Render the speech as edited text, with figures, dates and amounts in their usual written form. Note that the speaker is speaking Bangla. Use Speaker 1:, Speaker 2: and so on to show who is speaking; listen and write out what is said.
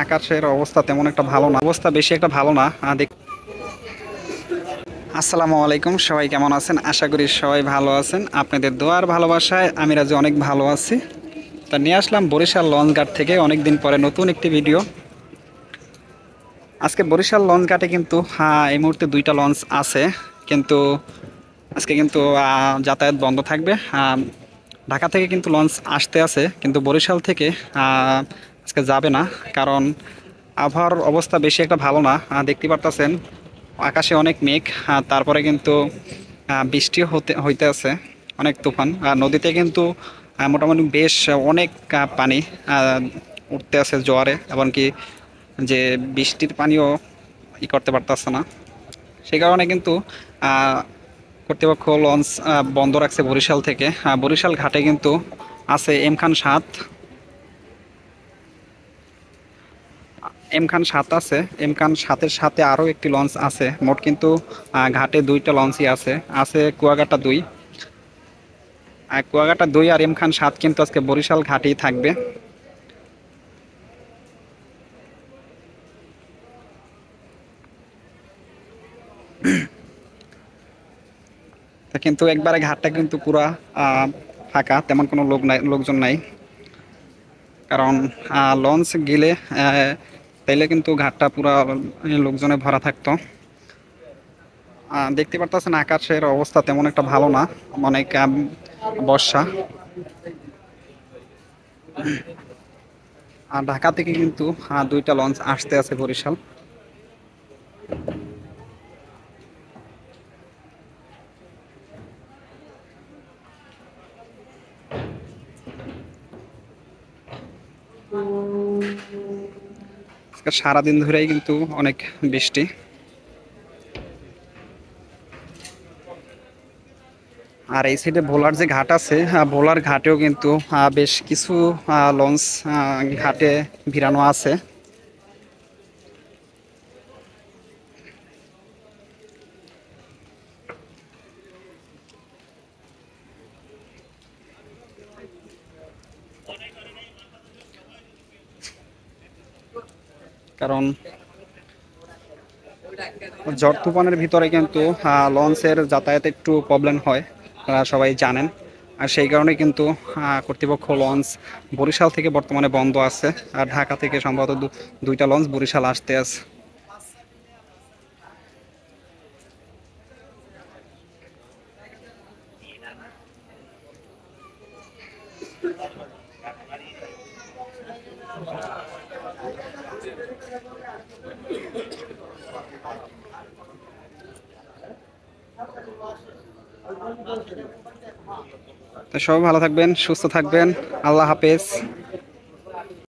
Speaker 1: আকাশের অবস্থা তেমন একটা ভালো না, অবস্থা বেশি একটা ভালো না। আসসালামু আলাইকুম, সবাই কেমন আছেন? আশা করি সবাই ভালো আছেন। আপনাদের দোয়ার ভালোবাসায় আমি রাজু অনেক ভালো আছি। তা নিয়ে আসলাম বরিশাল লঞ্চ ঘাট থেকে অনেক দিন পরে নতুন একটি ভিডিও। আজকে বরিশাল লঞ্চ ঘাটে কিন্তু এই মুহূর্তে দুইটা লঞ্চ আছে, কিন্তু আজকে কিন্তু যাতায়াত বন্ধ থাকবে। ঢাকা থেকে কিন্তু লঞ্চ আসতে আছে, কিন্তু বরিশাল থেকে আজকে যাবে না, কারণ আবহাওয়ার অবস্থা বেশি একটা ভালো না। দেখতে পারতেছেন আকাশে অনেক মেঘ, তারপরে কিন্তু বৃষ্টি হইতে আছে, অনেক তুফান। আর নদীতে কিন্তু মোটামুটি বেশ অনেক পানি উঠতে আছে জোয়ারে, এমনকি যে বৃষ্টির পানিও করতে পারতেছে না। সেই কারণে কিন্তু আহ, কর্তৃপক্ষ লঞ্চ বন্ধ রাখছে বরিশাল থেকে। বরিশাল ঘাটে কিন্তু আছে এম খান 7 আছে। এম খান 7-এর সাথে আরও একটি লঞ্চ আছে। মোট কিন্তু ঘাটে দুইটা লঞ্চই আছে। আছে কুয়াকাটা 2, কুয়াকাটা 2 আর এম খান 7 কিন্তু আজকে বরিশাল ঘাটেই থাকবে। তা কিন্তু একবারে ঘাটটা কিন্তু পুরা ফাঁকা, তেমন কোনো লোকজন নাই। কারণ লঞ্চ গেলে তাইলে কিন্তু ঘাটটা পুরা লোকজনে ভরা থাকতো। দেখতে পারতেছেন আকাশের অবস্থা তেমন একটা ভালো না, অনেক বর্ষা। আর ঢাকা থেকে কিন্তু দুইটা লঞ্চ আসতে আছে বরিশাল। আজকে সারাদিন ধরেই কিন্তু অনেক বৃষ্টি। আর এই সাইডে ভোলার যে ঘাট আছে, ভোলার ঘাটেও কিন্তু বেশ কিছু লঞ্চ ঘাটে ভিড়ানো আছে। কারণ ঝড় তুফানের ভিতরে কিন্তু লঞ্চের যাতায়াতে একটু প্রবলেম হয়, আপনারা সবাই জানেন। আর সেই কারণে কিন্তু কর্তৃপক্ষ লঞ্চ বরিশাল থেকে বর্তমানে বন্ধ আছে। আর ঢাকা থেকে সম্ভবত দুইটা লঞ্চ বরিশাল আসতে আছে। তো সবাই ভালো থাকবেন, সুস্থ থাকবেন। আল্লাহ হাফেজ।